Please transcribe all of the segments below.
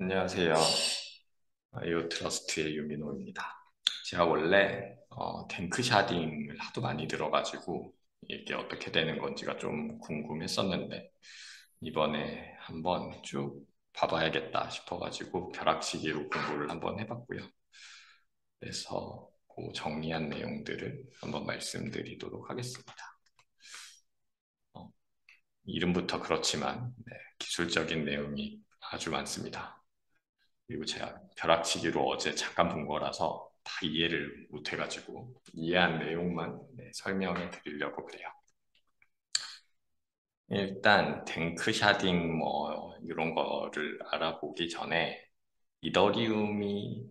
안녕하세요. 이오 트러스트의 유민호입니다. 제가 원래 탱크 샤딩을 하도 많이 들어가지고 이게 어떻게 되는 건지가 좀 궁금했었는데 이번에 한번 쭉 봐봐야겠다 싶어가지고 벼락치기로 공부를 한번 해봤고요. 그래서 그 정리한 내용들을 한번 말씀드리도록 하겠습니다. 어, 이름부터 그렇지만 기술적인 내용이 아주 많습니다. 그리고 제가 벼락치기로 어제 잠깐 본 거라서 다 이해를 못 해가지고 이해한 내용만 설명해 드리려고 그래요. 일단 탱크 샤딩 뭐 이런 거를 알아보기 전에 이더리움이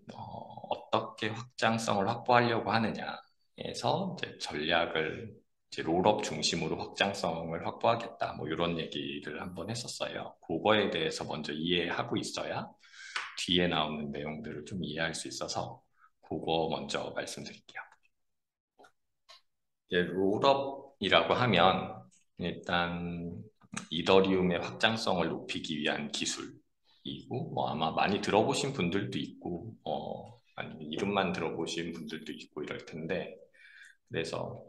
어떻게 확장성을 확보하려고 하느냐에서 이제 전략을 이제 롤업 중심으로 확장성을 확보하겠다 뭐 이런 얘기를 한번 했었어요. 그거에 대해서 먼저 이해하고 있어야 뒤에 나오는 내용들을 좀 이해할 수 있어서 그거 먼저 말씀드릴게요. 이제 롤업이라고 하면 일단 이더리움의 확장성을 높이기 위한 기술이고 뭐 아마 많이 들어보신 분들도 있고 아니면 이름만 들어보신 분들도 있고 이럴 텐데 그래서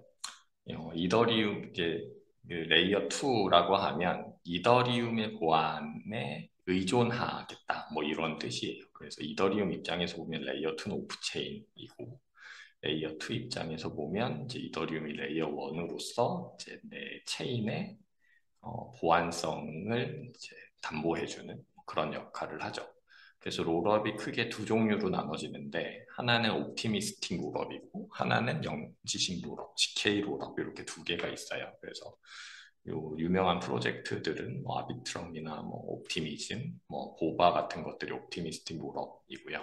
이더리움 이제 그 레이어 2라고 하면 이더리움의 보안에 의존하겠다 뭐 이런 뜻이에요. 그래서 이더리움 입장에서 보면 레이어 2는 오프체인이고 레이어 2 입장에서 보면 이제 이더리움이 레이어 1으로서 이제 내 체인의 보안성을 이제 담보해주는 그런 역할을 하죠. 그래서 롤업이 크게 두 종류로 나눠지는데 하나는 옵티미스틱 롤업이고 하나는 영지식 롤업, GK 롤업 이렇게 두 개가 있어요. 그래서 요 유명한 프로젝트들은 뭐 아비트럼이나 뭐 옵티미즘, 뭐 보바 같은 것들이 옵티미스틱 롤업이고요.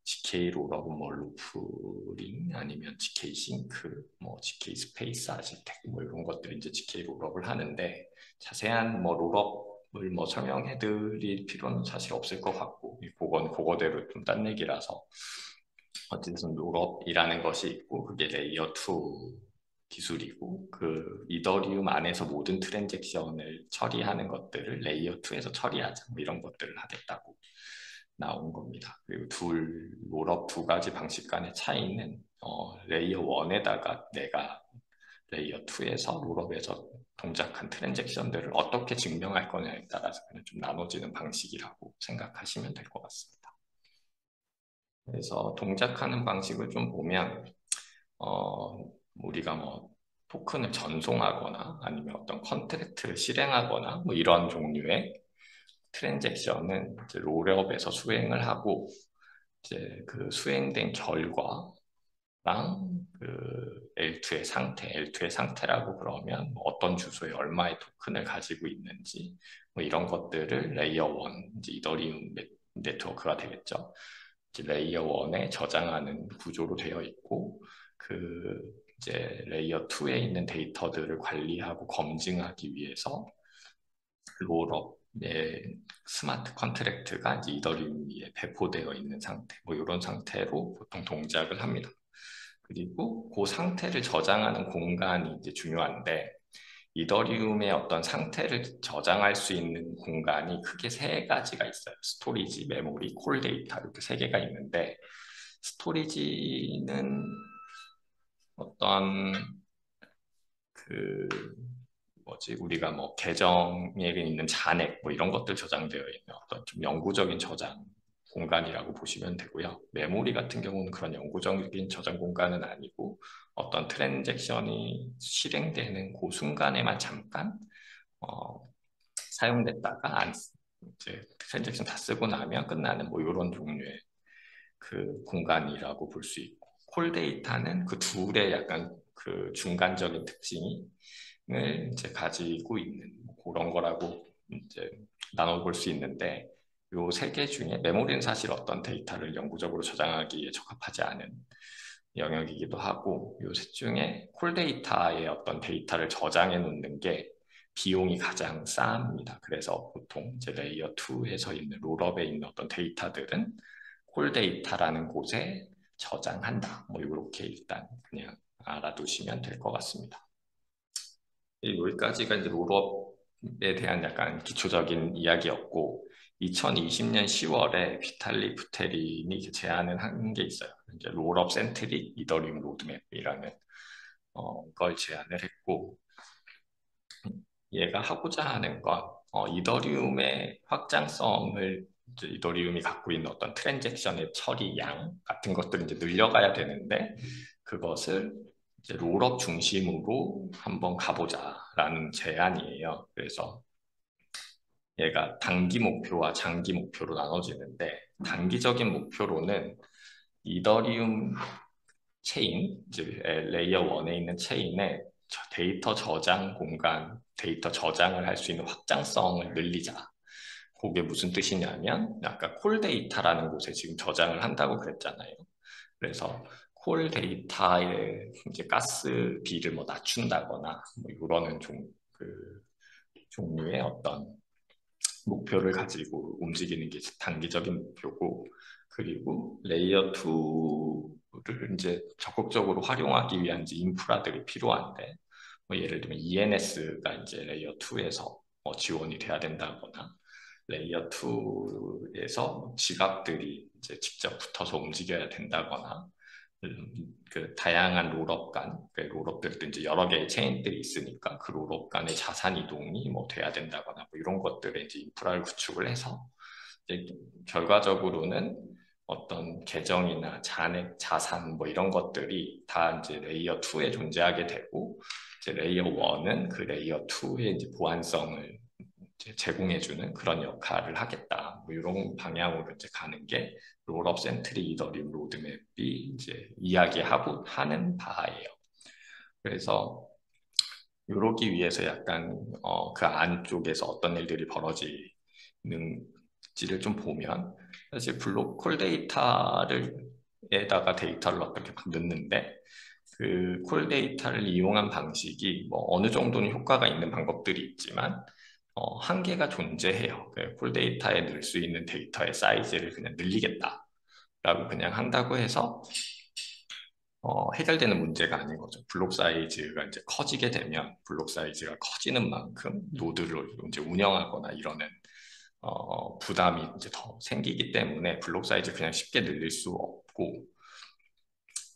GK 롤업은 뭐 루프링 아니면 GK 싱크, 뭐 GK 스페이스 아지텍 뭐 이런 것들이 이제 GK 롤업을 하는데 자세한 뭐 롤업을 뭐 설명해 드릴 필요는 사실 없을 것 같고 그건 그거대로 좀 딴 얘기라서 어쨌든 롤업이라는 것이 있고 그게 레이어 2 기술이고 그 이더리움 안에서 모든 트랜잭션을 처리하는 것들을 레이어 2에서 처리하자 뭐 이런 것들을 하겠다고 나온 겁니다. 그리고 롤업 두 가지 방식 간의 차이는 레이어 1에다가 내가 레이어 2에서 롤업에서 동작한 트랜잭션들을 어떻게 증명할 거냐에 따라서 그냥 좀 나눠지는 방식이라고 생각하시면 될 것 같습니다. 그래서 동작하는 방식을 좀 보면 우리가 뭐 토큰을 전송하거나 아니면 어떤 컨트랙트를 실행하거나 뭐 이런 종류의 트랜잭션은 이제 롤업에서 수행을 하고 이제 그 수행된 결과랑 그 L2의 상태, L2의 상태라고 그러면 뭐 어떤 주소에 얼마의 토큰을 가지고 있는지 뭐 이런 것들을 레이어 1, 이제 이더리움 네트워크가 되겠죠. 이제 레이어 1에 저장하는 구조로 되어 있고 그 이제 레이어 2에 있는 데이터들을 관리하고 검증하기 위해서 롤업의 스마트 컨트랙트가 이제 이더리움 위에 배포되어 있는 상태, 뭐 이런 상태로 보통 동작을 합니다. 그리고 그 상태를 저장하는 공간이 이제 중요한데 이더리움의 어떤 상태를 저장할 수 있는 공간이 크게 세 가지가 있어요. 스토리지, 메모리, 콜 데이터 이렇게 세 개가 있는데 스토리지는 어떤 그 뭐지 우리가 뭐 계정에 있는 잔액 뭐 이런 것들 저장되어 있는 어떤 좀 영구적인 저장 공간이라고 보시면 되고요. 메모리 같은 경우는 그런 영구적인 저장 공간은 아니고 어떤 트랜잭션이 실행되는 그 순간에만 잠깐 어, 사용됐다가 이제 트랜잭션 다 쓰고 나면 끝나는 뭐 이런 종류의 그 공간이라고 볼 수 있고 콜 데이터는 그 둘의 약간 그 중간적인 특징을 이제 가지고 있는 뭐 그런 거라고 이제 나눠볼 수 있는데 요 세 개 중에 메모리는 사실 어떤 데이터를 영구적으로 저장하기에 적합하지 않은 영역이기도 하고 요 셋 중에 콜 데이터의 어떤 데이터를 저장해 놓는 게 비용이 가장 쌉니다. 그래서 보통 이제 레이어 2에서 있는 롤업에 있는 어떤 데이터들은 콜 데이터라는 곳에 저장한다. 뭐 이렇게 일단 그냥 알아두시면 될 것 같습니다. 여기까지가 이제 롤업 대한 약간 기초적인 이야기였고 2020년 10월에 비탈리 부테린이 제안을 한 게 있어요. 이제 롤업 센트릭 이더리움 로드맵이라는 걸 제안을 했고 얘가 하고자 하는 건 이더리움의 확장성을 이제 이더리움이 갖고 있는 어떤 트랜잭션의 처리 양 같은 것들을 이제 늘려가야 되는데 그것을 이제 롤업 중심으로 한번 가보자라는 제안이에요. 그래서 얘가 단기 목표와 장기 목표로 나눠지는데 단기적인 목표로는 이더리움 체인, 이제 레이어 1에 있는 체인에 데이터 저장 공간, 데이터 저장을 할 수 있는 확장성을 늘리자. 그게 무슨 뜻이냐면 아까 콜 데이터라는 곳에 지금 저장을 한다고 그랬잖아요. 그래서 콜 데이터의 이제 가스비를 뭐 낮춘다거나 뭐 이러는 종류의 어떤 목표를 가지고 움직이는 게 단기적인 목표고, 그리고 레이어 2를 이제 적극적으로 활용하기 위한 이제 인프라들이 필요한데, 뭐 예를 들면 ENS가 이제 레이어 2에서 지원이 돼야 된다거나, 레이어 2에서 지갑들이 이제 직접 붙어서 움직여야 된다거나, 그 다양한 롤업 간, 그 롤업들도 이제 여러 개의 체인들이 있으니까 그 롤업 간의 자산 이동이 뭐 돼야 된다거나 뭐 이런 것들에 이제 인프라를 구축을 해서 이제 결과적으로는 어떤 계정이나 잔액, 자산 뭐 이런 것들이 다 이제 레이어 2에 존재하게 되고 이제 레이어 1은 그 레이어 2의 이제 보안성을 이제 제공해주는 그런 역할을 하겠다. 뭐 이런 방향으로 이제 가는 게 롤업 센트리 이더리움 로드맵이 이제 이야기하고 하는 바예요. 그래서 이러기 위해서 약간 그 안쪽에서 어떤 일들이 벌어지는지를 좀 보면 사실 블록 콜 데이터를 에다가 데이터를 어떻게 넣는데 그 콜 데이터를 이용한 방식이 뭐 어느 정도는 효과가 있는 방법들이 있지만 한계가 존재해요. 콜 데이터에 넣을 수 있는 데이터의 사이즈를 그냥 늘리겠다라고 그냥 한다고 해서 해결되는 문제가 아닌 거죠. 블록 사이즈가 이제 커지게 되면 블록 사이즈가 커지는 만큼 노드를 이제 운영하거나 이러는 부담이 이제 더 생기기 때문에 블록 사이즈 그냥 쉽게 늘릴 수 없고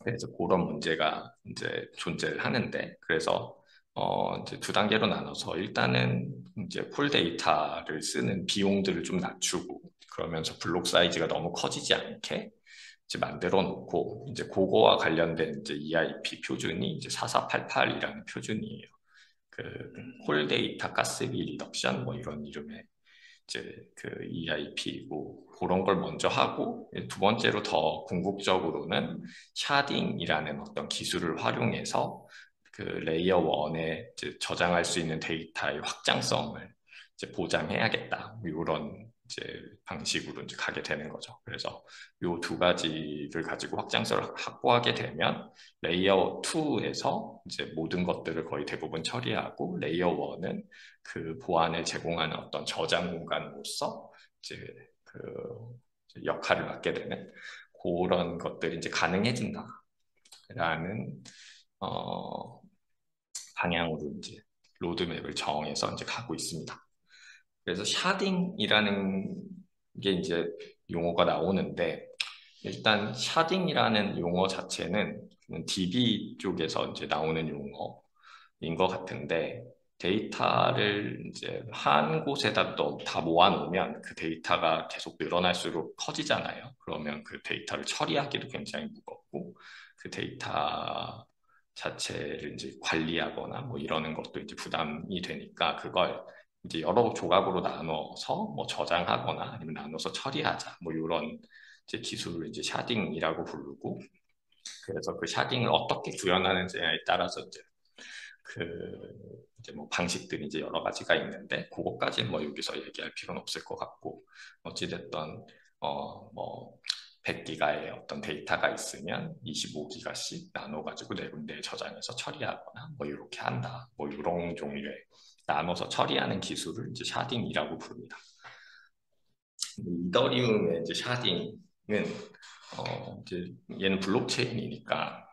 그래서 그런 문제가 이제 존재를 하는데 그래서 이제 두 단계로 나눠서 일단은 이제 콜 데이터를 쓰는 비용들을 좀 낮추고 그러면서 블록 사이즈가 너무 커지지 않게 이제 만들어 놓고 이제 그거와 관련된 이제 EIP 표준이 이제 4488이라는 표준이에요. 그 콜 데이터 가스비 리덕션 뭐 이런 이름의 이제 그 EIP이고 그런 걸 먼저 하고 두 번째로 더 궁극적으로는 샤딩이라는 어떤 기술을 활용해서 그 레이어 1에 저장할 수 있는 데이터의 확장성을 이제 보장해야겠다. 이런 이제 방식으로 이제 가게 되는 거죠. 그래서 이 두 가지를 가지고 확장성을 확보하게 되면 레이어 2에서 이제 모든 것들을 거의 대부분 처리하고 레이어 1은 그 보안을 제공하는 어떤 저장 공간으로서 이제 그 역할을 맡게 되는 그런 것들이 이제 가능해진다라는 어, 방향으로 이제 로드맵을 정해서 이제 가고 있습니다. 그래서 샤딩이라는 게 이제 용어가 나오는데 일단 샤딩이라는 용어 자체는 DB 쪽에서 이제 나오는 용어인 것 같은데 데이터를 이제 한 곳에다 다 모아놓으면 그 데이터가 계속 늘어날수록 커지잖아요. 그러면 그 데이터를 처리하기도 굉장히 무겁고 그 데이터 자체를 이제 관리하거나 뭐 이러는 것도 이제 부담이 되니까 그걸 이제 여러 조각으로 나눠서 뭐 저장하거나 아니면 나눠서 처리하자 뭐 이런 이제 기술을 이제 샤딩이라고 부르고 그래서 그 샤딩을 어떻게 구현하는지에 따라서 그 이제 뭐 방식들이 이제 여러 가지가 있는데 그것까지는 뭐 여기서 얘기할 필요는 없을 것 같고 어찌됐든 뭐 100기가의 어떤 데이터가 있으면 25기가씩 나눠가지고 네 군데에 저장해서 처리하거나 뭐 이렇게 한다 뭐 이런 종류의 나눠서 처리하는 기술을 이제 샤딩이라고 부릅니다. 이더리움의 이제 샤딩은 이제 얘는 블록체인이니까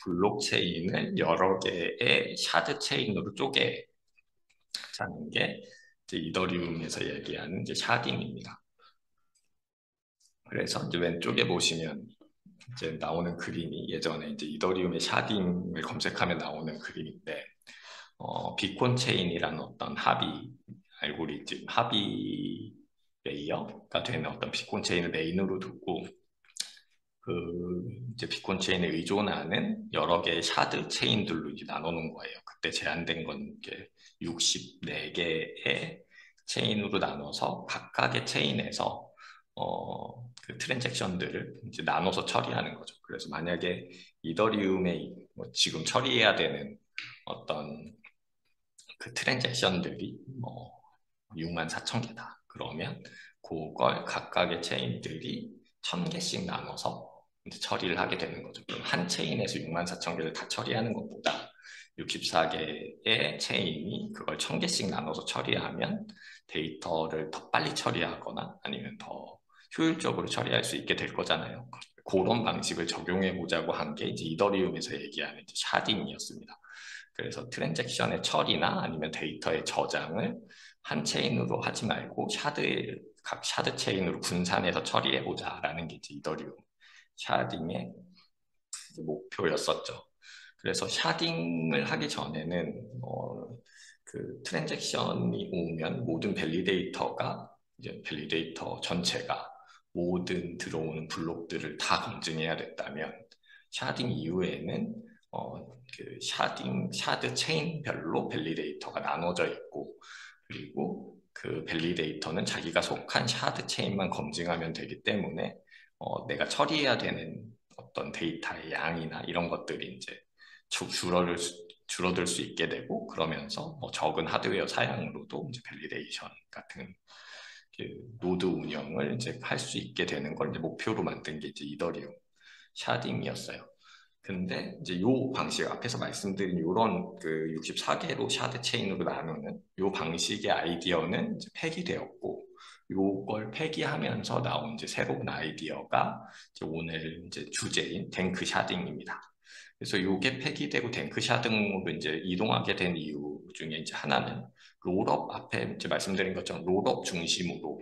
블록체인을 여러 개의 샤드 체인으로 쪼개 자는 게 이제 이더리움에서 얘기하는 이제 샤딩입니다. 그래서 이제 왼쪽에 보시면 이제 나오는 그림이 예전에 이제 이더리움의 샤딩을 검색하면 나오는 그림인데 비콘 체인이라는 어떤 합의 알고리즘 합의 레이어가 되는 어떤 비콘 체인을 메인으로 두고 그 이제 비콘 체인에 의존하는 여러 개의 샤드 체인들로 이제 나누는 거예요. 그때 제한된 건 이게 64개의 체인으로 나눠서 각각의 체인에서 그 트랜잭션들을 이제 나눠서 처리하는 거죠. 그래서 만약에 이더리움에 뭐 지금 처리해야 되는 어떤 그 트랜잭션들이 뭐 64,000개다. 그러면 그걸 각각의 체인들이 1,000개씩 나눠서 이제 처리를 하게 되는 거죠. 그럼 한 체인에서 64,000개를 다 처리하는 것보다 64개의 체인이 그걸 1,000개씩 나눠서 처리하면 데이터를 더 빨리 처리하거나 아니면 더 효율적으로 처리할 수 있게 될 거잖아요. 그런 방식을 적용해 보자고 한 게 이제 이더리움에서 얘기하는 이제 샤딩이었습니다. 그래서 트랜잭션의 처리나 아니면 데이터의 저장을 한 체인으로 하지 말고 각 샤드 체인으로 분산해서 처리해 보자라는 게 이제 이더리움 샤딩의 목표였었죠. 그래서 샤딩을 하기 전에는 그 트랜잭션이 오면 모든 밸리데이터가 이제 밸리데이터 전체가 모든 들어오는 블록들을 다 검증해야 됐다면 샤딩 이후에는 그 샤드 체인별로 밸리데이터가 나눠져 있고 그리고 그 밸리데이터는 자기가 속한 샤드 체인만 검증하면 되기 때문에 내가 처리해야 되는 어떤 데이터의 양이나 이런 것들이 이제 줄어들 수 있게 되고 그러면서 뭐 적은 하드웨어 사양으로도 이제 밸리데이션 같은 그 노드 운영을 이제 할 수 있게 되는 걸 이제 목표로 만든 게 이제 이더리움 샤딩이었어요. 근데 이제 요 방식 앞에서 말씀드린 요런 그 64개로 샤드 체인으로 나누는 요 방식의 아이디어는 이제 폐기되었고 요걸 폐기하면서 나온 이제 새로운 아이디어가 이제 오늘 이제 주제인 댕크 샤딩입니다. 그래서 요게 폐기되고 댕크 샤딩으로 이제 이동하게 된 이유 중에 이제 하나는 롤업 앞에 이제 말씀드린 것처럼 롤업 중심으로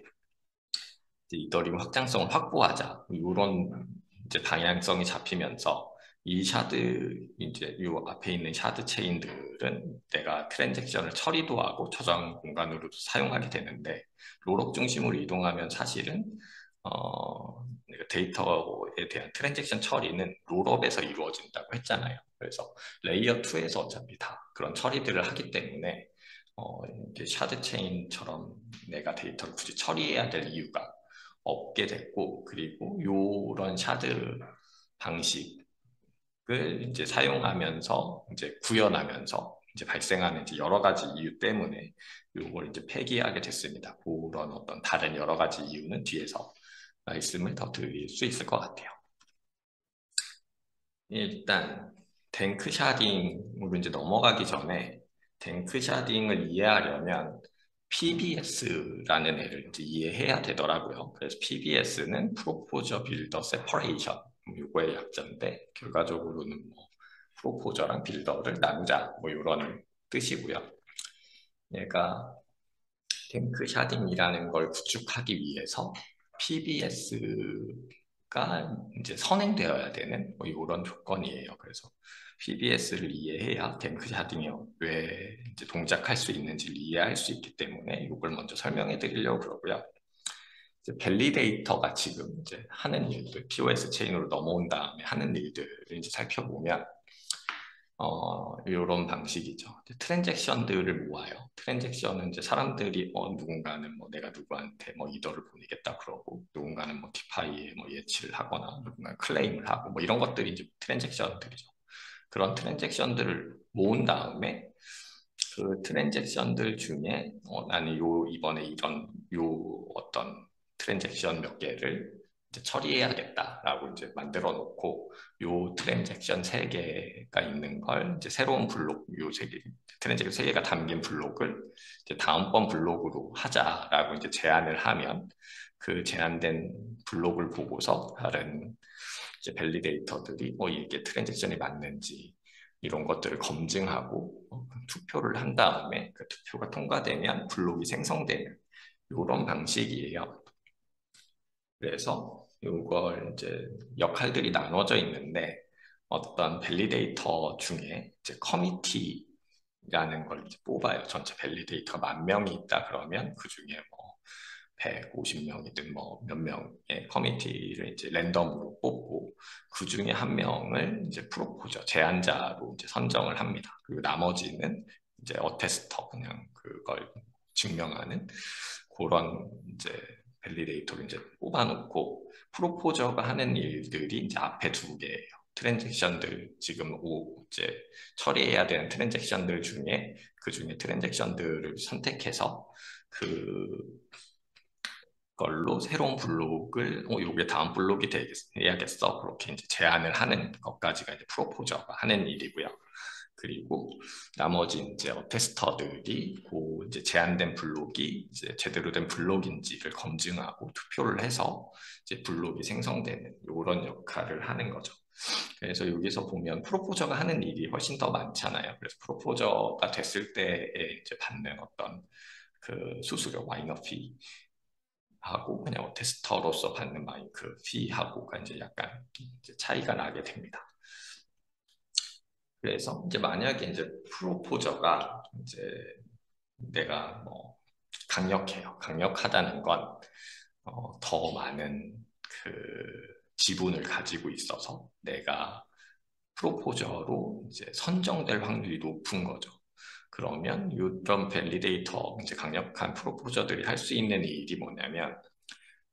이더리움 확장성을 확보하자 이런 이제 방향성이 잡히면서 이 샤드 이제 이 앞에 있는 샤드 체인들은 내가 트랜잭션을 처리도 하고 저장 공간으로도 사용하게 되는데 롤업 중심으로 이동하면 사실은 데이터에 대한 트랜잭션 처리는 롤업에서 이루어진다고 했잖아요. 그래서 레이어 2에서 어차피 다 그런 처리들을 하기 때문에 이제 샤드 체인처럼 내가 데이터를 굳이 처리해야 될 이유가 없게 됐고 그리고 요런 샤드 방식을 이제 사용하면서 이제 구현하면서 이제 발생하는 이제 여러 가지 이유 때문에 요걸 이제 폐기하게 됐습니다. 그런 어떤 다른 여러 가지 이유는 뒤에서 말씀을 더 드릴 수 있을 것 같아요. 일단 댕크 샤딩으로 이제 넘어가기 전에 댕크 샤딩을 이해하려면 PBS라는 애를 이제 이해해야 되더라고요. 그래서 PBS는 프로포저 빌더 세퍼레이션 이거의 약자인데 결과적으로는 뭐 프로포저랑 빌더를 나누자 뭐 이런 뜻이고요. 얘가 탱크 샤딩이라는 걸 구축하기 위해서 PBS가 이제 선행되어야 되는 뭐 이런 조건이에요. 그래서 PBS를 이해해야 탱크 샤딩이 왜 이제 동작할 수 있는지를 이해할 수 있기 때문에 이걸 먼저 설명해 드리려고 그러고요. 이제 밸리데이터가 지금 이제 하는 일들, POS 체인으로 넘어온 다음에 하는 일들을 이제 살펴보면 이런 방식이죠. 트랜잭션들을 모아요. 트랜잭션은 이제 사람들이 누군가는 뭐 내가 누구한테 뭐 이더를 보내겠다 그러고 누군가는 뭐 디파이에 뭐 예치를 하거나 누군가는 클레임을 하고 뭐 이런 것들이 이제 트랜잭션들이죠. 그런 트랜잭션들을 모은 다음에 그 트랜잭션들 중에 나는 이번에 이런 어떤 트랜잭션 몇 개를 이제 처리해야겠다라고 이제 만들어 놓고 요 트랜잭션 세 개가 있는 걸 이제 새로운 블록 요 세 개, 트랜잭션 세 개가 담긴 블록을 이제 다음번 블록으로 하자라고 이제 제안을 하면 그 제한된 블록을 보고서 다른 이제 밸리데이터들이 이게 트랜잭션이 맞는지 이런 것들을 검증하고 투표를 한 다음에 그 투표가 통과되면 블록이 생성되는 이런 방식이에요. 그래서 이걸 이제 역할들이 나눠져 있는데 어떤 밸리데이터 중에 이제 커미티라는 걸 이제 뽑아요. 전체 밸리데이터가 10,000명이 있다 그러면 그 중에 뭐 150명이든 뭐 몇 명의 커미티를 이제 랜덤으로 뽑고 그 중에 한 명을 이제 프로포저 제안자로 이제 선정을 합니다. 그리고 나머지는 이제 어테스터 그냥 그걸 증명하는 그런 이제 밸리데이터를 이제 뽑아놓고 프로포저가 하는 일들이 이제 앞에 두 개예요. 트랜잭션들 지금 이제 처리해야 되는 트랜잭션들 중에 그 중에 트랜잭션들을 선택해서 그 걸로 새로운 블록을 요게 다음 블록이 돼야겠어 그렇게 이제 제안을 하는 것까지가 이제 프로포저가 하는 일이고요. 그리고 나머지 이제 테스터들이 그 이제 제한된 블록이 이제 제대로 된 블록인지를 검증하고 투표를 해서 이제 블록이 생성되는 이런 역할을 하는 거죠. 그래서 여기서 보면 프로포저가 하는 일이 훨씬 더 많잖아요. 그래서 프로포저가 됐을 때에 이제 받는 어떤 그 수수료 마이너피 하고 그냥 테스터로서 받는 그 피하고가 이제 약간 이제 차이가 나게 됩니다. 그래서 이제 만약에 이제 프로포저가 이제 내가 뭐 강력해요. 강력하다는 건 더 많은 그 지분을 가지고 있어서 내가 프로포저로 이제 선정될 확률이 높은 거죠. 그러면 이런 밸리데이터 이제 강력한 프로포저들이 할 수 있는 일이 뭐냐면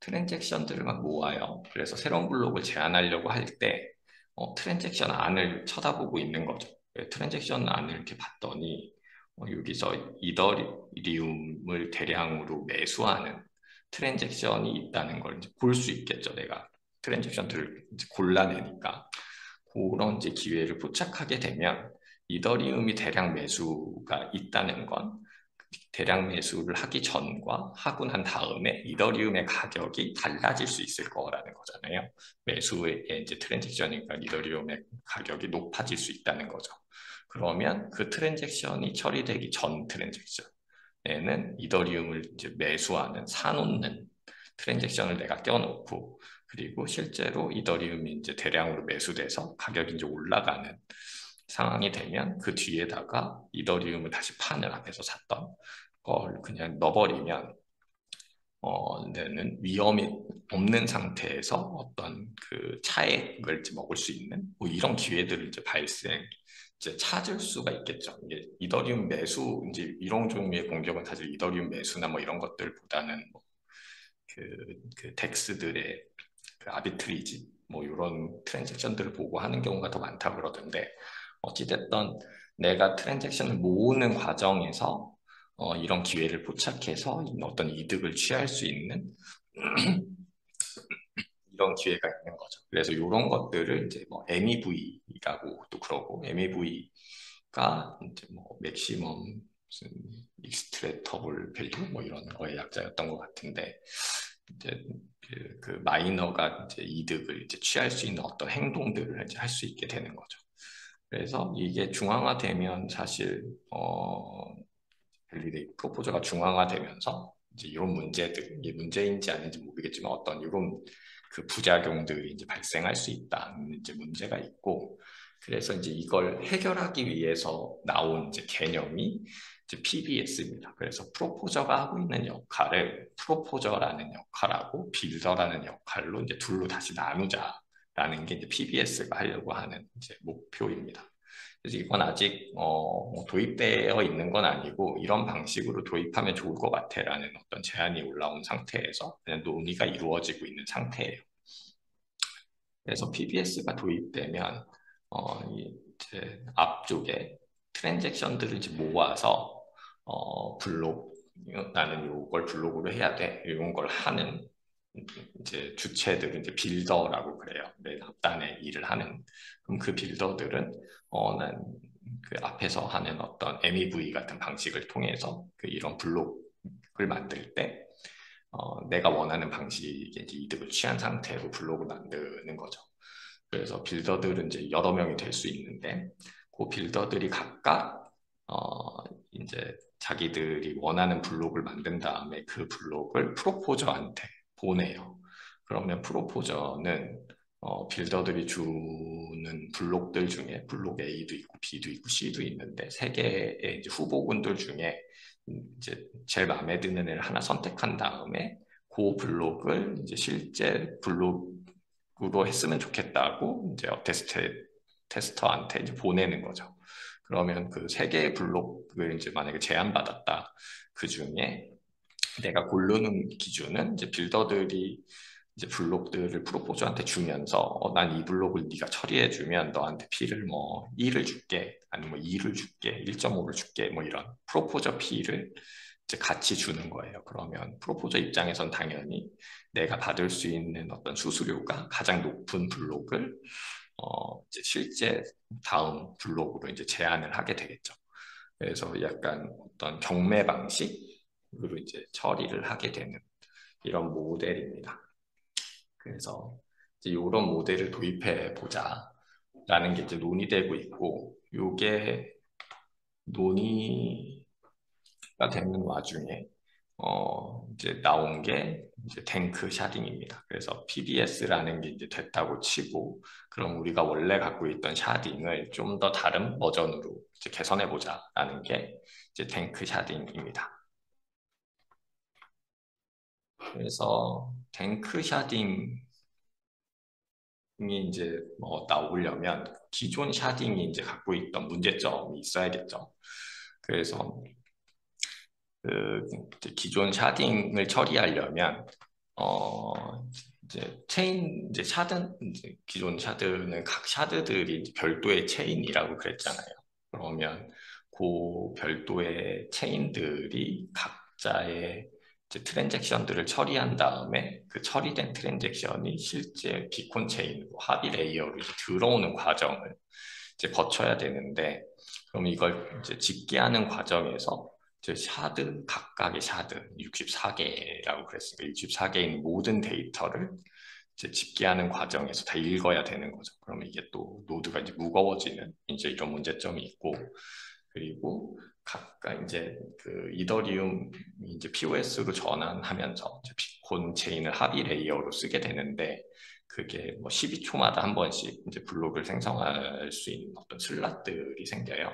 트랜잭션들을 막 모아요. 그래서 새로운 블록을 제안하려고 할 때 트랜잭션 안을 쳐다보고 있는 거죠. 트랜잭션 안을 이렇게 봤더니 여기서 이더리움을 대량으로 매수하는 트랜잭션이 있다는 걸 볼 수 있겠죠. 내가 트랜잭션들을 이제 골라내니까 그런 이제 기회를 포착하게 되면 이더리움이 대량 매수가 있다는 건 대량 매수를 하기 전과 하고 난 다음에 이더리움의 가격이 달라질 수 있을 거라는 거잖아요. 매수의 이제 트랜잭션이니까 이더리움의 가격이 높아질 수 있다는 거죠. 그러면 그 트랜잭션이 처리되기 전 트랜잭션에는 이더리움을 이제 매수하는 사놓는 트랜잭션을 내가 껴놓고 그리고 실제로 이더리움이 이제 대량으로 매수돼서 가격이 이제 올라가는 상황이 되면 그 뒤에다가 이더리움을 다시 판을 앞에서 샀던 걸 그냥 넣어버리면 내는 위험이 없는 상태에서 어떤 그 차액을 먹을 수 있는 뭐 이런 기회들을 이제 이제 찾을 수가 있겠죠. 이게 이더리움 매수 이제 이런 종류의 공격은 사실 이더리움 매수나 뭐 이런 것들보다는 그 덱스들의 그 아비트리지 뭐 이런 트랜잭션들을 보고 하는 경우가 더 많다고 그러던데 어찌됐든 내가 트랜잭션을 모으는 과정에서 이런 기회를 포착해서 어떤 이득을 취할 수 있는 이런 기회가 있는 거죠. 그래서 이런 것들을 이제 뭐 MEV라고도 그러고 MEV가 이제 뭐 맥시멈 무슨 익스트레터블 밸류 뭐 이런 거의 약자였던 것 같은데 이제 그 마이너가 이제 이득을 이제 취할 수 있는 어떤 행동들을 이제 할 수 있게 되는 거죠. 그래서 이게 중앙화되면 사실 밸리데이트 프로포저가 중앙화되면서 이제 이런 문제들 이게 문제인지 아닌지 모르겠지만 어떤 이런 그 부작용들이 이제 발생할 수 있다는 이제 문제가 있고 그래서 이제 이걸 해결하기 위해서 나온 이제 개념이 이제 PBS입니다. 그래서 프로포저가 하고 있는 역할을 프로포저라는 역할하고 빌더라는 역할로 이제 둘로 다시 나누자라는 게 이제 PBS가 하려고 하는 이제 목표입니다. 그래서 이건 아직 도입되어 있는 건 아니고 이런 방식으로 도입하면 좋을 것 같아라는 어떤 제안이 올라온 상태에서 그냥 논의가 이루어지고 있는 상태예요. 그래서 PBS가 도입되면 이제 앞쪽에 트랜잭션들을 이제 모아서 블록 나는 요걸 블록으로 해야 돼 이런 걸 하는 이제 주체들은 이제 빌더라고 그래요. 맨 앞단에 일을 하는. 그럼 그 빌더들은 난 그 앞에서 하는 어떤 MEV 같은 방식을 통해서 그 이런 블록을 만들 때 내가 원하는 방식의 이제 이득을 취한 상태로 블록을 만드는 거죠. 그래서 빌더들은 이제 여러 명이 될 수 있는데 그 빌더들이 각각 이제 자기들이 원하는 블록을 만든 다음에 그 블록을 프로포저한테 보내요. 그러면 프로포저는 빌더들이 주는 블록들 중에 블록 A도 있고 B도 있고 C도 있는데 세 개의 이제 후보군들 중에 이제 제일 마음에 드는 애를 하나 선택한 다음에 그 블록을 이제 실제 블록으로 했으면 좋겠다고 이제 테스터한테 이제 보내는 거죠. 그러면 그 세 개의 블록을 이제 만약에 제안받았다. 그 중에 내가 고르는 기준은 이제 빌더들이 이제 블록들을 프로포저한테 주면서 난 이 블록을 네가 처리해주면 너한테 P를 뭐 1을 줄게 아니면 뭐 2를 줄게 1.5를 줄게 뭐 이런 프로포저 P를 이제 같이 주는 거예요. 그러면 프로포저 입장에선 당연히 내가 받을 수 있는 어떤 수수료가 가장 높은 블록을 이제 실제 다음 블록으로 이제 제안을 하게 되겠죠. 그래서 약간 어떤 경매 방식으로 이제 처리를 하게 되는 이런 모델입니다. 그래서 이제 이런 모델을 도입해 보자라는 게 이제 논의되고 있고, 이게 논의가 되는 와중에 이제 나온 게 이제 탱크 샤딩입니다. 그래서 PBS라는 게 이제 됐다고 치고, 그럼 우리가 원래 갖고 있던 샤딩을 좀 더 다른 버전으로 이제 개선해 보자라는 게 이제 탱크 샤딩입니다. 그래서 탱크 샤딩 이 이제 뭐 나오려면 기존 샤딩이 이제 갖고 있던 문제점이 있어야겠죠. 그래서 그 이제 기존 샤딩을 처리하려면 어 이제 체인 이제 샤드 이제 기존 샤드는 각 샤드들이 이제 별도의 체인이라고 그랬잖아요. 그러면 그 별도의 체인들이 각자의 이제 트랜잭션들을 처리한 다음에 그 처리된 트랜잭션이 실제 비콘 체인으로 합의 레이어로 이제 들어오는 과정을 이제 거쳐야 되는데 그럼 이걸 이제 집계하는 과정에서 이제 샤드 각각의 샤드 64개라고 그랬으니까 64개인 모든 데이터를 이제 집계하는 과정에서 다 읽어야 되는 거죠. 그러면 이게 또 노드가 이제 무거워지는 이제 이런 문제점이 있고 그리고 각각 이제 그 이더리움 이제 POS로 전환하면서 이제 비콘 체인을 합의 레이어로 쓰게 되는데 그게 뭐 12초마다 한 번씩 이제 블록을 생성할 수 있는 어떤 슬롯들이 생겨요.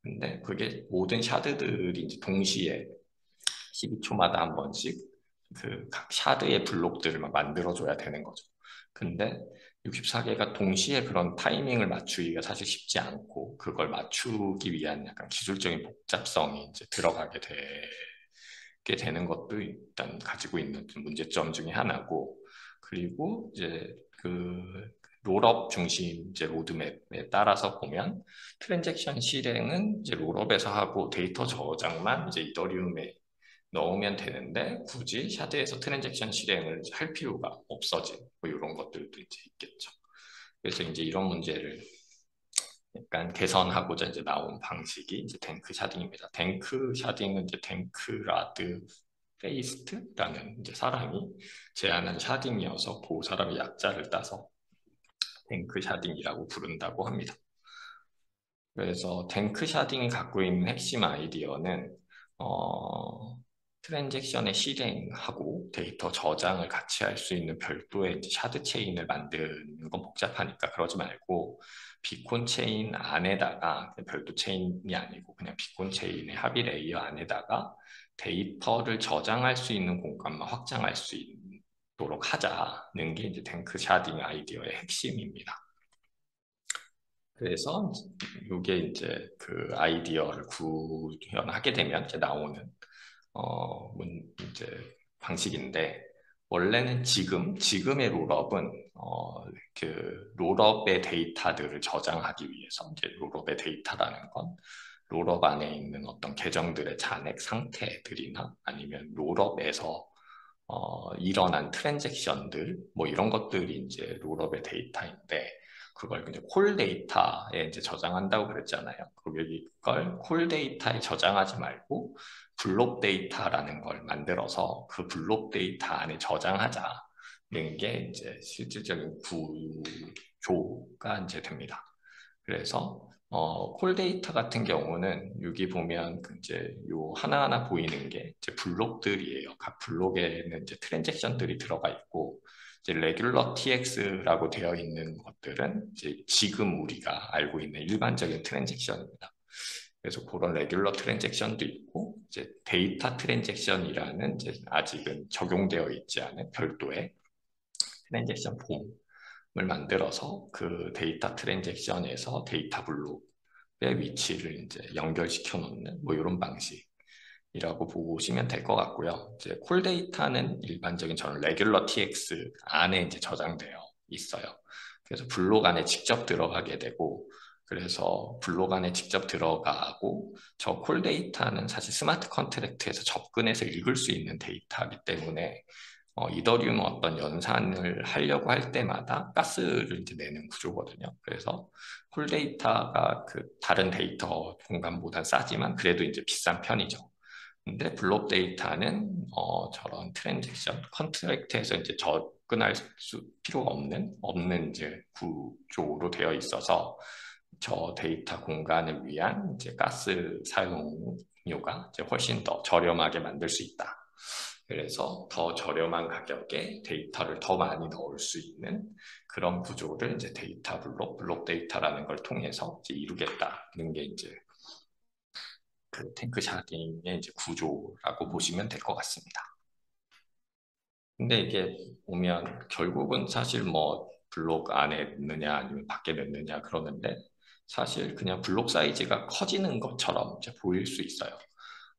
근데 그게 모든 샤드들이 이제 동시에 12초마다 한 번씩 그 각 샤드의 블록들을 막 만들어줘야 되는 거죠. 근데 64개가 동시에 그런 타이밍을 맞추기가 사실 쉽지 않고 그걸 맞추기 위한 약간 기술적인 복잡성이 이제 들어가게 되는 것도 일단 가지고 있는 문제점 중에 하나고 그리고 이제 그 롤업 중심 이제 로드맵에 따라서 보면 트랜잭션 실행은 이제 롤업에서 하고 데이터 저장만 이제 이더리움에 넣으면 되는데 굳이 샤드에서 트랜잭션 실행을 할 필요가 없어진 뭐 이런 것들도 이제 있겠죠. 그래서 이제 이런 문제를 약간 개선하고자 이제 나온 방식이 이제 탱크 샤딩입니다. 탱크 샤딩은 이제 탱크라드 페이스트라는 이제 사람이 제안한 샤딩이어서 그 사람의 약자를 따서 탱크 샤딩이라고 부른다고 합니다. 그래서 탱크 샤딩이 갖고 있는 핵심 아이디어는 트랜잭션의 실행하고 데이터 저장을 같이 할 수 있는 별도의 이제 샤드 체인을 만드는 건 복잡하니까 그러지 말고 비콘 체인 안에다가 별도 체인이 아니고 그냥 비콘 체인의 합의 레이어 안에다가 데이터를 저장할 수 있는 공간만 확장할 수 있도록 하자는 게 이제 탱크 샤딩 아이디어의 핵심입니다. 그래서 이게 이제 그 아이디어를 구현하게 되면 이제 나오는 이제 방식인데 원래는 지금의 롤업은 그 롤업의 데이터들을 저장하기 위해서 이제 롤업의 데이터라는 건 롤업 안에 있는 어떤 계정들의 잔액 상태들이나 아니면 롤업에서 일어난 트랜잭션들 뭐 이런 것들이 이제 롤업의 데이터인데 그걸 이제 콜 데이터에 이제 저장한다고 그랬잖아요. 그걸 콜 데이터에 저장하지 말고 블록 데이터라는 걸 만들어서 그 블록 데이터 안에 저장하자는 게 이제 실질적인 구조가 이제 됩니다. 그래서 콜데이터 같은 경우는 여기 보면 이제 요 하나하나 보이는 게 이제 블록들이에요. 각 블록에는 이제 트랜잭션들이 들어가 있고, 이제 레귤러 TX라고 되어 있는 것들은 이제 지금 우리가 알고 있는 일반적인 트랜잭션입니다. 그래서 그런 레귤러 트랜잭션도 있고, 이제 데이터 트랜잭션이라는 이제 아직은 적용되어 있지 않은 별도의 트랜잭션 폼을 만들어서 그 데이터 트랜잭션에서 데이터 블록의 위치를 이제 연결시켜 놓는 뭐 이런 방식이라고 보시면 될 것 같고요. 이제 콜 데이터는 일반적인 저는 레귤러 TX 안에 이제 저장되어 있어요. 그래서 블록 안에 직접 들어가게 되고, 그래서 블록 안에 직접 들어가고, 저 콜 데이터는 사실 스마트 컨트랙트에서 접근해서 읽을 수 있는 데이터이기 때문에 이더리움 어떤 연산을 하려고 할 때마다 가스를 이제 내는 구조거든요. 그래서 콜 데이터가 그 다른 데이터 공간보다 싸지만 그래도 이제 비싼 편이죠. 근데 블록 데이터는 저런 트랜잭션 컨트랙트에서 이제 접근할 필요가 없는 이제 구조로 되어 있어서 저 데이터 공간을 위한 이제 가스 사용료가 이제 훨씬 더 저렴하게 만들 수 있다. 그래서 더 저렴한 가격에 데이터를 더 많이 넣을 수 있는 그런 구조를 이제 데이터 블록 데이터라는 걸 통해서 이제 이루겠다는 게 이제 그 탱크 샤딩의 이제 구조라고 보시면 될 것 같습니다. 근데 이게 보면 결국은 사실 뭐 블록 안에 넣느냐 아니면 밖에 넣느냐 그러는데 사실 그냥 블록 사이즈가 커지는 것처럼 이제 보일 수 있어요.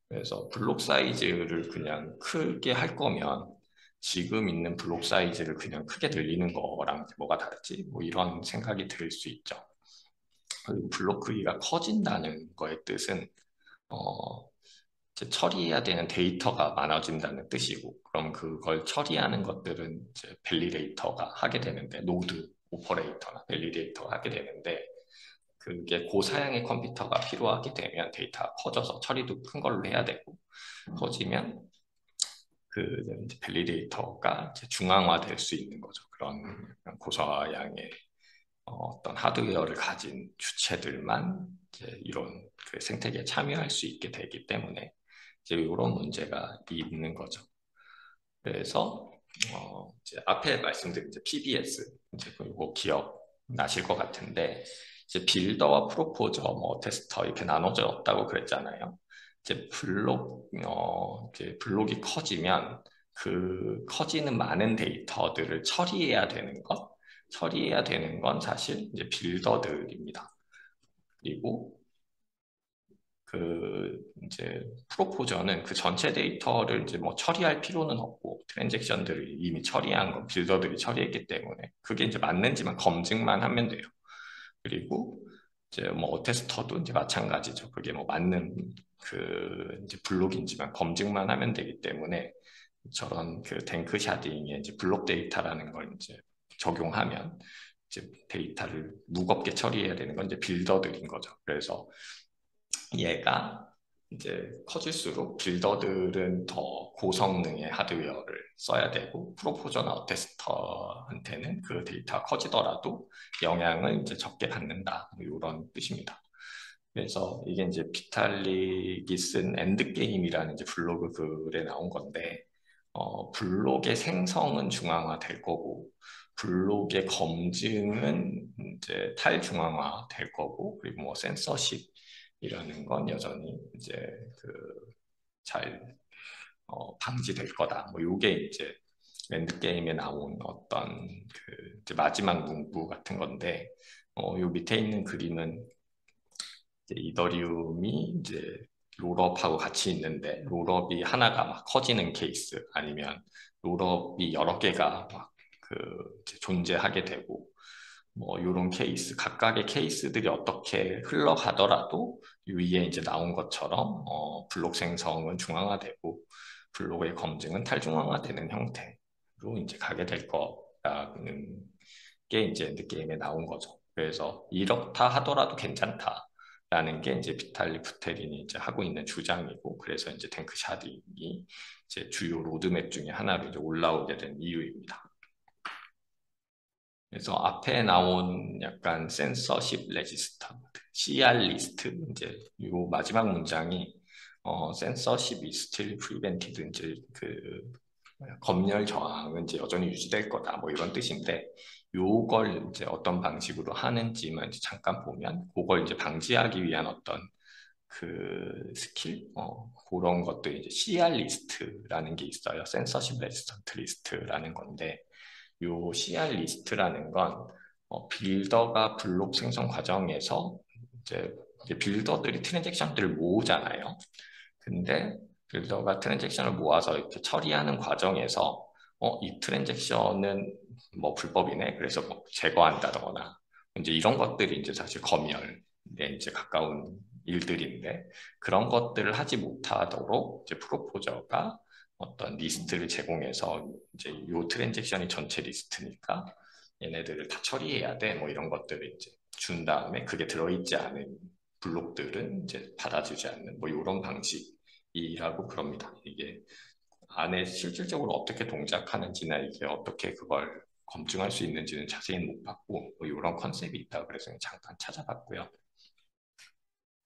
그래서 블록 사이즈를 그냥 크게 할 거면 지금 있는 블록 사이즈를 그냥 크게 늘리는 거랑 뭐가 다르지? 뭐 이런 생각이 들 수 있죠. 그리고 블록 크기가 커진다는 거의 뜻은 어, 이제 처리해야 되는 데이터가 많아진다는 뜻이고, 그럼 그걸 처리하는 것들은 이제 밸리데이터가 하게 되는데, 노드 오퍼레이터나 밸리데이터가 하게 되는데, 그게 고사양의 컴퓨터가 필요하게 되면 데이터가 커져서 처리도 큰 걸로 해야 되고, 커지면 그 이제 밸리데이터가 이제 중앙화될 수 있는 거죠. 그런 고사양의 어떤 하드웨어를 가진 주체들만 이제 이런 그 생태계에 참여할 수 있게 되기 때문에 이제 이런 문제가 있는 거죠. 그래서 이제 앞에 말씀드린 이제 PBS 이제 그리고 기억 나실 것 같은데 이제 빌더와 프로포저, 뭐 테스터 이렇게 나눠졌다고 그랬잖아요. 이제 이제 블록이 커지면 그 커지는 많은 데이터들을 처리해야 되는 건 사실 이제 빌더들입니다. 그리고 그 이제 프로포저는 그 전체 데이터를 이제 뭐 처리할 필요는 없고 트랜잭션들을 이미 처리한 건 빌더들이 처리했기 때문에 그게 이제 맞는지만 검증만 하면 돼요. 그리고 이제 뭐 테스터도 이제 마찬가지죠. 그게 뭐 맞는 그 이제 블록인지만 검증만 하면 되기 때문에 저런 그 탱크 샤딩에 이제 블록 데이터라는 걸 이제 적용하면 이제 데이터를 무겁게 처리해야 되는 건 이제 빌더들인 거죠. 그래서 얘가 이제 커질수록 빌더들은 더 고성능의 하드웨어를 써야 되고 프로포저나 어테스터한테는 그 데이터가 커지더라도 영향을 이제 적게 받는다 이런 뜻입니다. 그래서 이게 이제 비탈릭이 쓴 엔드게임이라는 이제 블로그 글에 나온 건데 블록의 생성은 중앙화 될 거고 블록의 검증은 이제 탈중앙화 될 거고 그리고 뭐 센서십이라는 건 여전히 이제 그잘 방지될 거다. 뭐 요게 이제 엔드 게임에 나온 어떤 그 이제 마지막 문구 같은 건데 요 밑에 있는 그림은 이제 이더리움이 이제 롤업하고 같이 있는데 롤업이 하나가 막 커지는 케이스 아니면 롤업이 여러 개가 막 그 존재하게 되고 뭐 이런 케이스 각각의 케이스들이 어떻게 흘러가더라도 위에 이제 나온 것처럼 블록 생성은 중앙화되고 블록의 검증은 탈중앙화되는 형태로 이제 가게 될 거라는 게 이제 엔드게임에 나온 거죠. 그래서 이렇다 하더라도 괜찮다라는 게 이제 비탈리 부테린이 이제 하고 있는 주장이고 그래서 이제 탱크 샤딩이 이제 주요 로드맵 중에 하나로 이제 올라오게 된 이유입니다. 그래서 앞에 나온 약간 센서십 레지스턴트, CR 리스트, 이제 요 마지막 문장이 censorship is still prevented, 이제 그 검열 저항은 이제 여전히 유지될 거다, 뭐 이런 뜻인데, 요걸 이제 어떤 방식으로 하는지만 이제 잠깐 보면, 그걸 이제 방지하기 위한 어떤 그 스킬, 그런 것들이 이제 CR 리스트라는 게 있어요. censorship resistant 리스트라는 건데, 요 CR 리스트라는 건 빌더가 블록 생성 과정에서 이제 빌더들이 트랜잭션들을 모으잖아요. 근데 빌더가 트랜잭션을 모아서 이렇게 처리하는 과정에서 이 트랜잭션은 뭐 불법이네. 그래서 뭐 제거한다거나 이제 이런 것들이 이제 사실 검열에 이제 가까운 일들인데 그런 것들을 하지 못하도록 이제 프로포저가 어떤 리스트를 제공해서 이제 요 트랜잭션이 전체 리스트니까 얘네들을 다 처리해야 돼. 뭐 이런 것들을 이제 준 다음에 그게 들어있지 않은 블록들은 이제 받아주지 않는 뭐 이런 방식이라고 그럽니다. 이게 안에 실질적으로 어떻게 동작하는지나 이게 어떻게 그걸 검증할 수 있는지는 자세히 못 봤고 뭐 이런 컨셉이 있다 그래서 잠깐 찾아봤고요.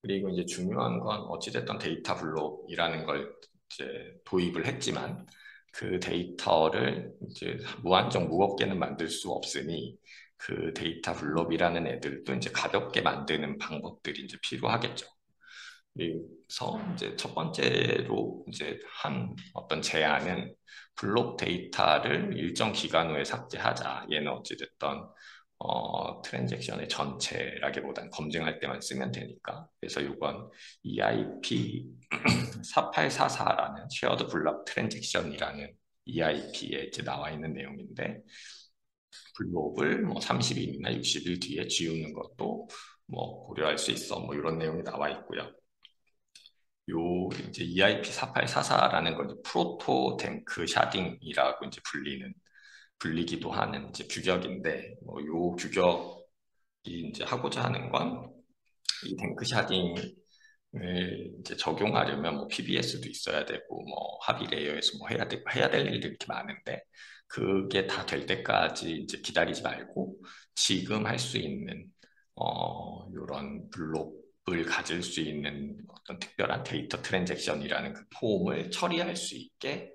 그리고 이제 중요한 건 어찌됐든 데이터 블록이라는 걸 이제 도입을 했지만 그 데이터를 이제 무한정 무겁게는 만들 수 없으니 그 데이터 블록이라는 애들도 이제 가볍게 만드는 방법들이 이제 필요하겠죠. 그래서 이제 첫 번째로 이제 한 어떤 제안은 블록 데이터를 일정 기간 후에 삭제하자. 얘는 어찌됐든 트랜잭션의 전체라기보단 검증할 때만 쓰면 되니까. 그래서 이건 EIP 4844라는 쉐어드 블록 트랜잭션이라는 EIP에 이제 나와 있는 내용인데 블록을 뭐 30일이나 60일 뒤에 지우는 것도 뭐 고려할 수 있어. 뭐 이런 내용이 나와 있고요. 요 이제 EIP 4844라는 건 이제 프로토 탱크 샤딩이라고 이제 불리기도 하는 이제 규격인데 요 규격이 이제 하고자 하는 건 이 탱크 샤딩을 이제 적용하려면 뭐 PBS도 있어야 되고 뭐 합의 레이어에서 뭐 해야 될 일이 이렇게 많은데 그게 다 될 때까지 이제 기다리지 말고 지금 할 수 있는 이런 블록을 가질 수 있는 어떤 특별한 데이터 트랜잭션이라는 그 폼을 처리할 수 있게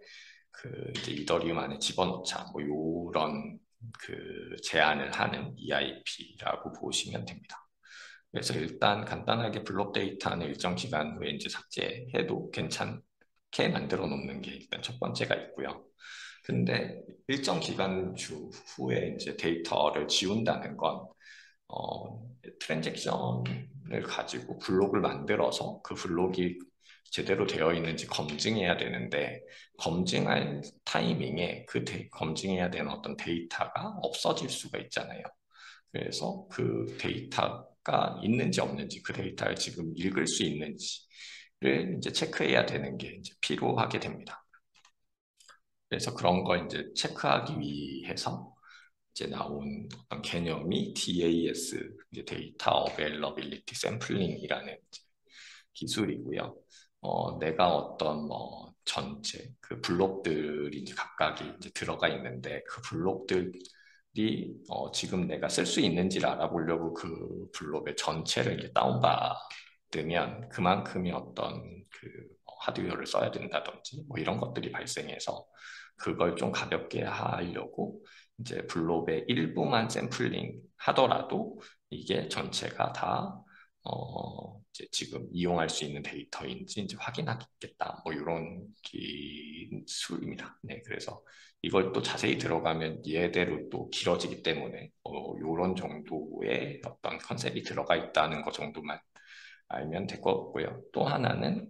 그 이제 이더리움 안에 집어넣자 뭐 이런 그 제안을 하는 EIP라고 보시면 됩니다. 그래서 일단 간단하게 블록 데이터는 일정 기간 후에 이제 삭제해도 괜찮게 만들어 놓는 게 일단 첫 번째가 있고요. 근데 일정 기간 후에 이제 데이터를 지운다는 건 트랜잭션을 가지고 블록을 만들어서 그 블록이 제대로 되어 있는지 검증해야 되는데 검증할 타이밍에 검증해야 되는 어떤 데이터가 없어질 수가 있잖아요. 그래서 그 데이터가 있는지 없는지, 그 데이터를 지금 읽을 수 있는지를 이제 체크해야 되는 게 이제 필요하게 됩니다. 그래서 그런 거 이제 체크하기 위해서 이제 나온 어떤 개념이 DAS, 이제 데이터 어베일러빌리티 샘플링이라는 기술이고요. 내가 어떤 뭐 전체 그 블록들이 이제 각각이 이제 들어가 있는데 그 블록들이 지금 내가 쓸 수 있는지를 알아보려고 그 블록의 전체를 이제 다운받으면 그만큼의 어떤 그 하드웨어를 써야 된다든지 뭐 이런 것들이 발생해서 그걸 좀 가볍게 하려고 이제 블록의 일부만 샘플링 하더라도 이게 전체가 다 이제 지금 이용할 수 있는 데이터인지 이제 확인하겠다. 뭐 이런 기술입니다. 네, 그래서 이걸 또 자세히 들어가면 얘대로 또 길어지기 때문에 이런 정도의 어떤 컨셉이 들어가 있다는 것 정도만 알면 될 것 같고요. 또 하나는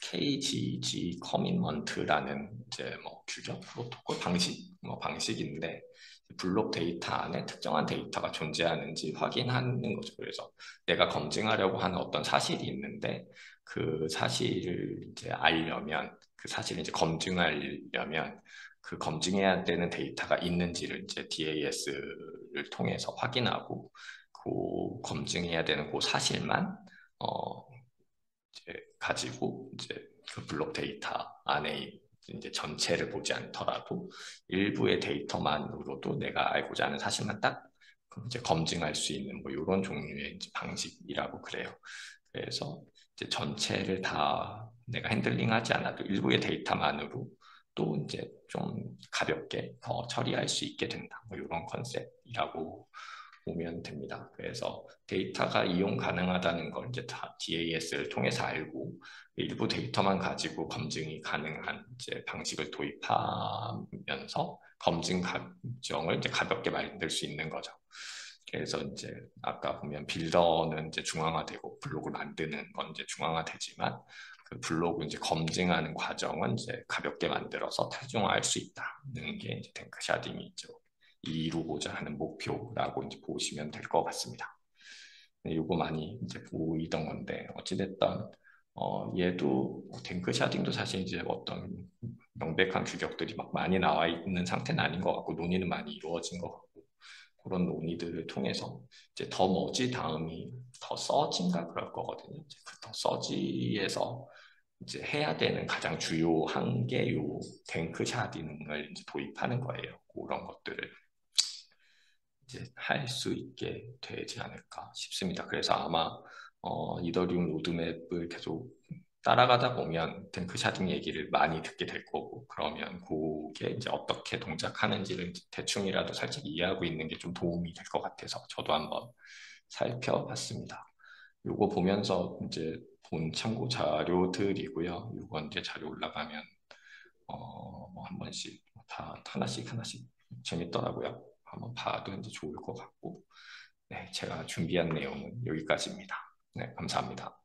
KGG 커밋먼트라는 이제 뭐 규격 프로토콜 방식인데 블록 데이터 안에 특정한 데이터가 존재하는지 확인하는 거죠. 그래서 내가 검증하려고 하는 어떤 사실이 있는데 그 사실을 이제 알려면 그 사실을 이제 검증하려면 그 검증해야 되는 데이터가 있는지를 이제 DAS를 통해서 확인하고 그 검증해야 되는 그 사실만 이제 가지고 이제 그 블록 데이터 안에 이제 전체를 보지 않더라도 일부의 데이터만으로도 내가 알고자 하는 사실만 딱 이제 검증할 수 있는 뭐 이런 종류의 이제 방식이라고 그래요. 그래서 이제 전체를 다 내가 핸들링하지 않아도 일부의 데이터만으로 또 이제 좀 가볍게 더 처리할 수 있게 된다. 뭐 이런 컨셉이라고 보면 됩니다. 그래서 데이터가 이용 가능하다는 걸 이제 다 DAS를 통해서 알고 일부 데이터만 가지고 검증이 가능한 이제 방식을 도입하면서 검증 과정을 이제 가볍게 만들 수 있는 거죠. 그래서 이제 아까 보면 빌더는 이제 중앙화되고 블록을 만드는 건 이제 중앙화되지만 그 블록을 이제 검증하는 과정은 이제 가볍게 만들어서 타중화할 수 있다는 게 이제 탱크 샤딩이죠. 이루고자 하는 목표라고 이제 보시면 될 것 같습니다. 이거 많이 이제 보이던 건데 어찌됐든 얘도 탱크 샤딩도 사실 이제 어떤 명백한 규격들이 막 많이 나와 있는 상태는 아닌 것 같고 논의는 많이 이루어진 것 같고 그런 논의들을 통해서 이제 더 머지 다음이 더 서지인가 그럴 거거든요. 그더 서지에서 이제 해야 되는 가장 주요한 게 요 탱크 샤딩을 이제 도입하는 거예요. 그런 것들을 이제 할 수 있게 되지 않을까 싶습니다. 그래서 아마 이더리움 로드맵을 계속 따라가다 보면 탱크 샤딩 얘기를 많이 듣게 될 거고 그러면 그게 이제 어떻게 동작하는지를 대충이라도 살짝 이해하고 있는 게 좀 도움이 될 것 같아서 저도 한번 살펴봤습니다. 요거 보면서 이제 본 참고 자료들이고요. 요거 이제 자료 올라가면 뭐한 번씩 다 하나씩 하나씩 재밌더라고요. 한번 봐도 이제 좋을 것 같고 네, 제가 준비한 내용은 여기까지입니다. 네, 감사합니다.